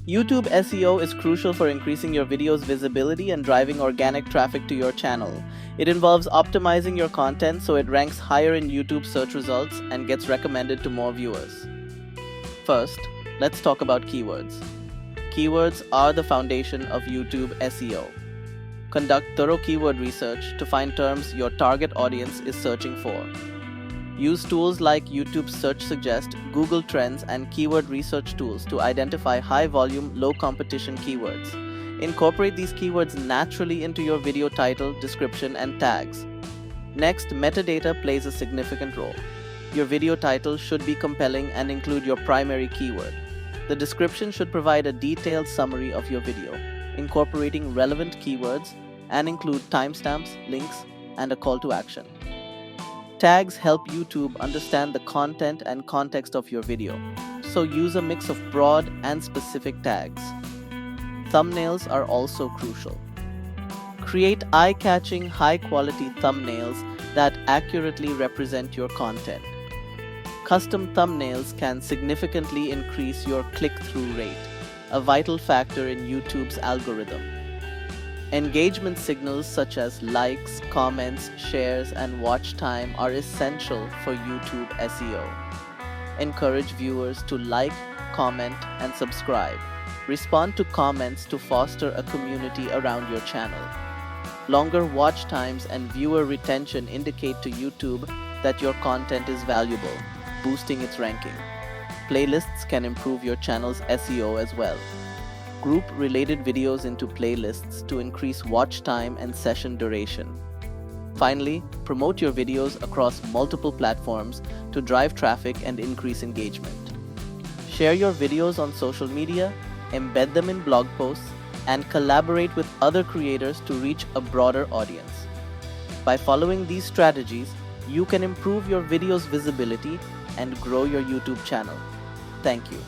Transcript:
YouTube SEO is crucial for increasing your video's visibility and driving organic traffic to your channel. It involves optimizing your content so it ranks higher in YouTube search results and gets recommended to more viewers. First, let's talk about keywords. Keywords are the foundation of YouTube SEO. Conduct thorough keyword research to find terms your target audience is searching for. Use tools like YouTube Search Suggest, Google Trends, and keyword research tools to identify high-volume, low-competition keywords. Incorporate these keywords naturally into your video title, description, and tags. Next, metadata plays a significant role. Your video title should be compelling and include your primary keyword. The description should provide a detailed summary of your video, incorporating relevant keywords, and include timestamps, links, and a call to action. Tags help YouTube understand the content and context of your video, so use a mix of broad and specific tags. Thumbnails are also crucial. Create eye-catching, high-quality thumbnails that accurately represent your content. Custom thumbnails can significantly increase your click-through rate, a vital factor in YouTube's algorithm. Engagement signals such as likes, comments, shares, and watch time are essential for YouTube SEO. Encourage viewers to like, comment, and subscribe. Respond to comments to foster a community around your channel. Longer watch times and viewer retention indicate to YouTube that your content is valuable, boosting its ranking. Playlists can improve your channel's SEO as well. Group related videos into playlists to increase watch time and session duration. Finally, promote your videos across multiple platforms to drive traffic and increase engagement. Share your videos on social media, embed them in blog posts, and collaborate with other creators to reach a broader audience. By following these strategies, you can improve your video's visibility and grow your YouTube channel. Thank you.